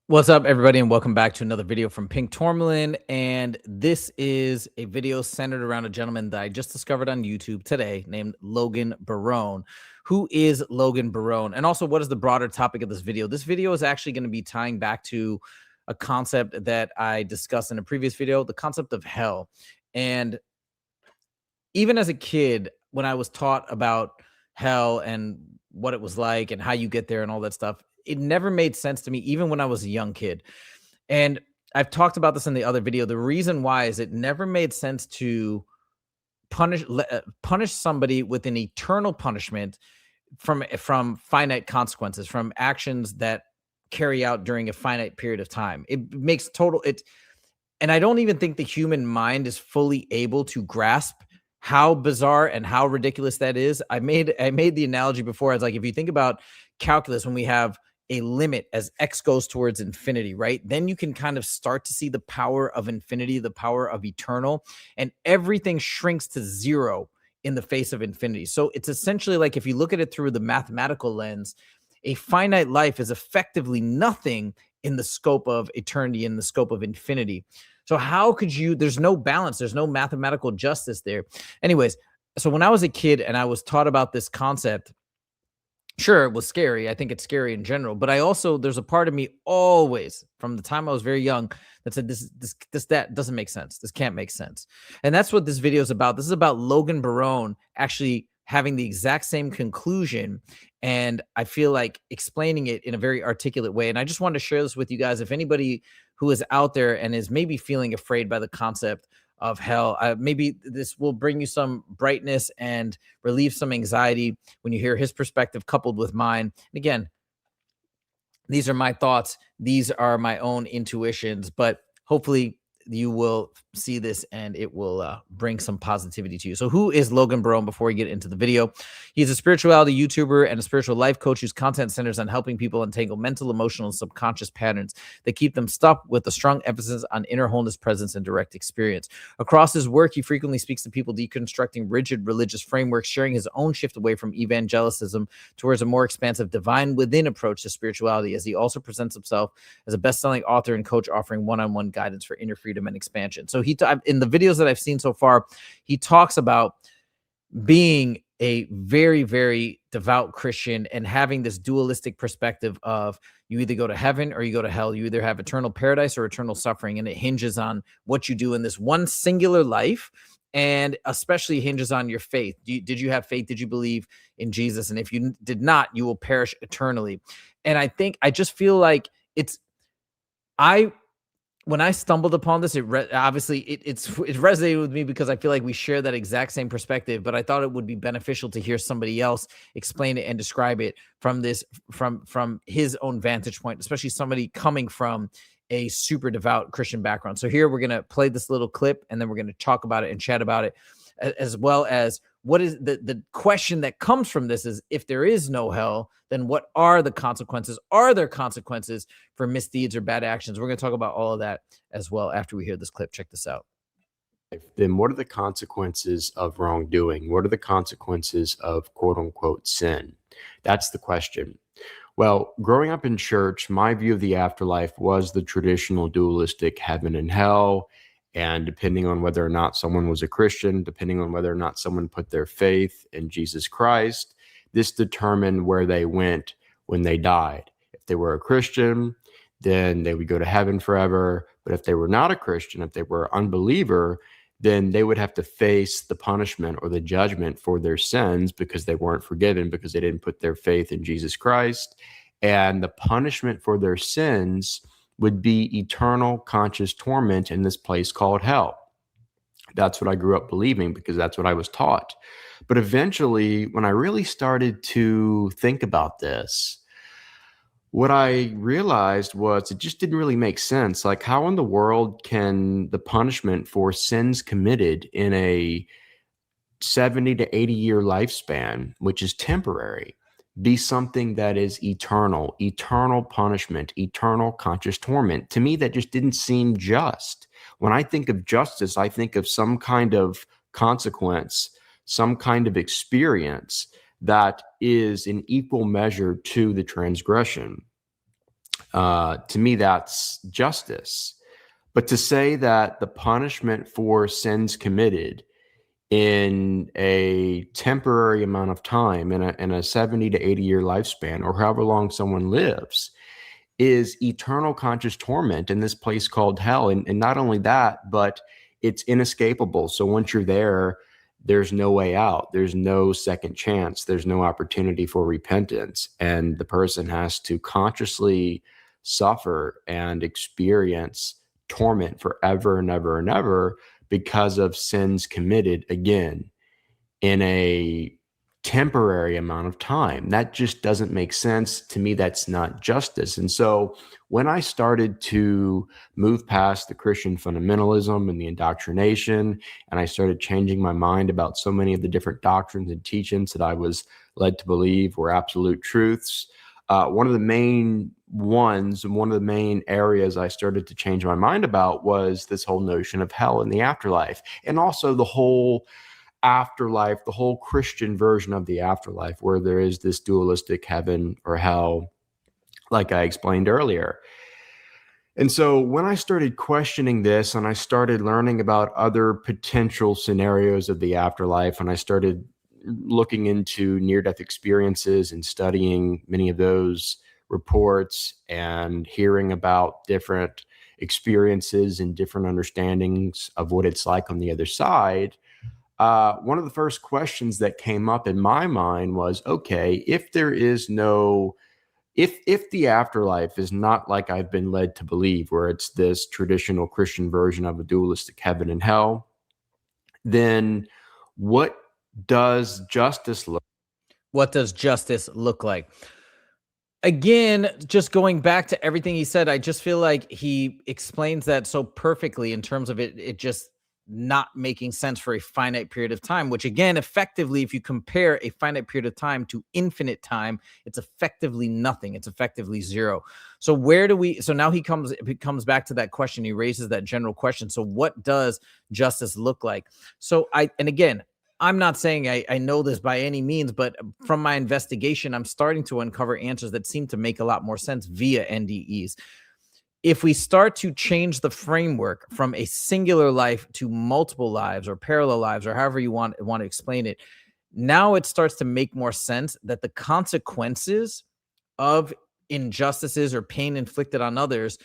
What's up, everybody, and welcome back to another video from Pink Tourmaline. And this is a video centered around a gentleman that I just discovered on YouTube today named Logan Barone. Who is Logan Barone? And also, what is the broader topic of this video? This video is actually going to be tying back to a concept that I discussed in a previous video, the concept of hell. And even as a kid, when I was taught about hell and what it was like and how you get there and all that stuff, it never made sense to me, even when I was a young kid. And I've talked about this in the other video. The reason why is it never made sense to punish somebody with an eternal punishment from finite consequences, from actions that carry out during a finite period of time. It makes total it, and I don't even think the human mind is fully able to grasp how bizarre and how ridiculous that is. I made the analogy before. I was like, if you think about calculus, when we have a limit as x goes towards infinity, right? Then you can kind of start to see the power of infinity, the power of eternal, and everything shrinks to zero in the face of infinity. So it's essentially like, if you look at it through the mathematical lens, a finite life is effectively nothing in the scope of eternity, in the scope of infinity. So how could you, there's no balance, there's no mathematical justice there. Anyways, so when I was a kid and I was taught about this concept, sure, it was scary. I think it's scary in general, but I also, there's a part of me always from the time I was very young that said that doesn't make sense. This can't make sense. And that's what this video is about. This is about Logan Barone actually having the exact same conclusion. And I feel like explaining it in a very articulate way. And I just wanted to share this with you guys. If anybody who is out there and is maybe feeling afraid by the concept of hell, maybe this will bring you some brightness and relieve some anxiety when you hear his perspective coupled with mine. And again, these are my thoughts, these are my own intuitions, but hopefully you will see this and it will bring some positivity to you. So who is Logan Barone before we get into the video? He's a spirituality YouTuber and a spiritual life coach whose content centers on helping people untangle mental, emotional, and subconscious patterns that keep them stuck, with a strong emphasis on inner wholeness, presence, and direct experience. Across his work, he frequently speaks to people deconstructing rigid religious frameworks, sharing his own shift away from evangelicism towards a more expansive divine within approach to spirituality, as he also presents himself as a best-selling author and coach offering one-on-one guidance for inner freedom and expansion. So in the videos that I've seen so far, he talks about being a very, very devout Christian and having this dualistic perspective of you either go to heaven or you go to hell. You either have eternal paradise or eternal suffering, and it hinges on what you do in this one singular life, and especially hinges on your faith. Did you have faith? Did you believe in Jesus? And if you did not, you will perish eternally. And I just feel like when I stumbled upon this, it resonated with me because I feel like we share that exact same perspective, but I thought it would be beneficial to hear somebody else explain it and describe it from his own vantage point, especially somebody coming from a super devout Christian background. So here we're going to play this little clip, and then we're going to talk about it and chat about it, as well as what is the question that comes from this is, if there is no hell, then what are the consequences? Are there consequences for misdeeds or bad actions? We're going to talk about all of that as well after we hear this clip. Check this out. Then what are the consequences of wrongdoing? What are the consequences of quote unquote sin? That's the question. Well, growing up in church, my view of the afterlife was the traditional dualistic heaven and hell. And depending on whether or not someone was a Christian, depending on whether or not someone put their faith in Jesus Christ, this determined where they went when they died. If they were a Christian, then they would go to heaven forever. But if they were not a Christian, if they were an unbeliever, then they would have to face the punishment or the judgment for their sins because they weren't forgiven, because they didn't put their faith in Jesus Christ. And the punishment for their sins would be eternal conscious torment in this place called hell. That's what I grew up believing because that's what I was taught. But eventually, when I really started to think about this, what I realized was it just didn't really make sense. Like, how in the world can the punishment for sins committed in a 70 to 80 year lifespan, which is temporary, be something that is eternal punishment, eternal conscious torment? To me, that just didn't seem just. When I think of justice, I think of some kind of consequence, some kind of experience that is in equal measure to the transgression. To me, that's justice. But to say that the punishment for sins committed in a temporary amount of time, in a 70 to 80-year lifespan, or however long someone lives, is eternal conscious torment in this place called hell. And not only that, but it's inescapable. So once you're there, there's no way out. There's no second chance. There's no opportunity for repentance. And the person has to consciously suffer and experience torment forever and ever and ever because of sins committed, again, in a temporary amount of time. That just doesn't make sense to me. That's not justice. And so when I started to move past the Christian fundamentalism and the indoctrination, and I started changing my mind about so many of the different doctrines and teachings that I was led to believe were absolute truths, one of the main areas I started to change my mind about was this whole notion of hell and the afterlife, and also the whole afterlife, the whole Christian version of the afterlife, where there is this dualistic heaven or hell, like I explained earlier. And so when I started questioning this and I started learning about other potential scenarios of the afterlife, and I started looking into near-death experiences and studying many of those reports and hearing about different experiences and different understandings of what it's like on the other side, one of the first questions that came up in my mind was, okay, if the afterlife is not like I've been led to believe, where it's this traditional Christian version of a dualistic heaven and hell, then what does justice look? What does justice look like? Again, just going back to everything he said, I just feel like he explains that so perfectly in terms of it just not making sense for a finite period of time, which again, effectively, if you compare a finite period of time to infinite time, it's effectively nothing. It's effectively zero. So now he comes back to that question. He raises that general question. So what does justice look like? And again, I'm not saying I know this by any means, but from my investigation, I'm starting to uncover answers that seem to make a lot more sense via NDEs. If we start to change the framework from a singular life to multiple lives or parallel lives, or however you want to explain it, now it starts to make more sense that the consequences of injustices or pain inflicted on others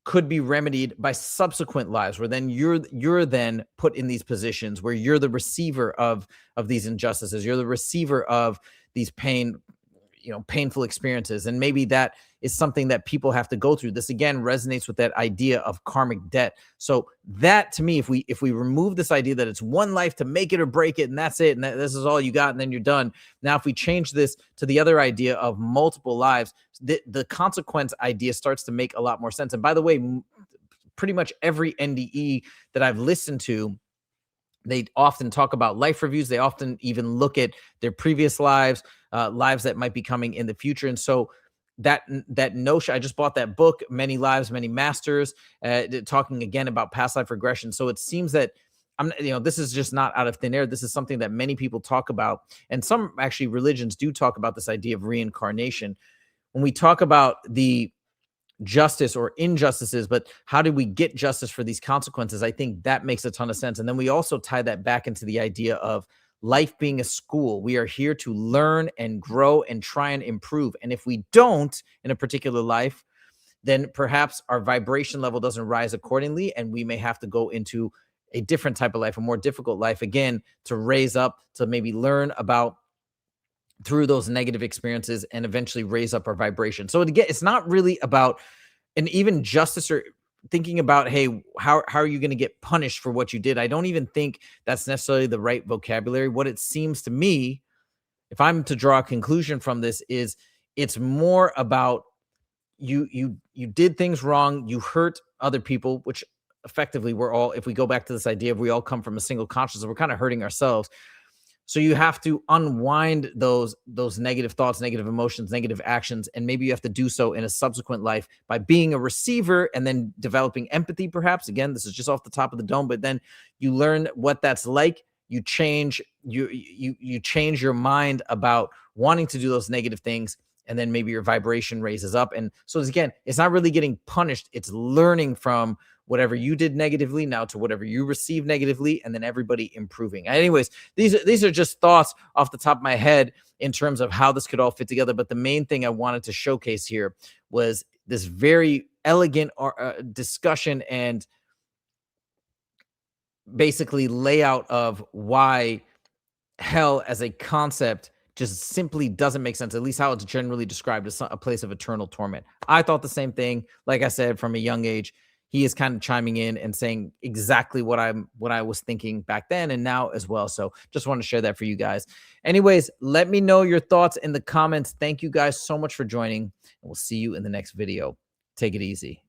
could be remedied by subsequent lives, where then you're then put in these positions where you're the receiver of these injustices, you're the receiver of these painful experiences. And maybe that is something that people have to go through. This again resonates with that idea of karmic debt. So that, to me, if we remove this idea that it's one life to make it or break it, and that's it, and this is all you got, and then you're done. Now, if we change this to the other idea of multiple lives, the consequence idea starts to make a lot more sense. And by the way, pretty much every NDE that I've listened to, they often talk about life reviews. They often even look at their previous lives, lives that might be coming in the future. And so that notion, I just bought that book, Many Lives, Many Masters, talking again about past life regression. So it seems that this is just not out of thin air. This is something that many people talk about. And some actually religions do talk about this idea of reincarnation. When we talk about the justice or injustices, but how do we get justice for these consequences? I think that makes a ton of sense. And then we also tie that back into the idea of life being a school. We are here to learn and grow and try and improve. And if we don't in a particular life, then perhaps our vibration level doesn't rise accordingly, and we may have to go into a different type of life, a more difficult life, again, to raise up, to maybe learn about through those negative experiences and eventually raise up our vibration. So again, it's not really about, and even justice or thinking about, hey, how are you going to get punished for what you did? I don't even think that's necessarily the right vocabulary. What it seems to me, if I'm to draw a conclusion from this, is it's more about you did things wrong, you hurt other people, which effectively we're all, if we go back to this idea of we all come from a single consciousness, we're kind of hurting ourselves. So you have to unwind those negative thoughts, negative emotions, negative actions, and maybe you have to do so in a subsequent life by being a receiver and then developing empathy, perhaps. Again, this is just off the top of the dome, but then you learn what that's like. You change you change your mind about wanting to do those negative things, and then maybe your vibration raises up. And so again, it's not really getting punished. It's learning from whatever you did negatively now to whatever you receive negatively, and then everybody improving. Anyways, these are just thoughts off the top of my head in terms of how this could all fit together. But the main thing I wanted to showcase here was this very elegant discussion and basically layout of why hell as a concept just simply doesn't make sense, at least how it's generally described as a place of eternal torment. I thought the same thing. Like I said, from a young age, he is kind of chiming in and saying exactly what I was thinking back then and now as well. So just want to share that for you guys. Anyways, let me know your thoughts in the comments. Thank you guys so much for joining, and we'll see you in the next video. Take it easy.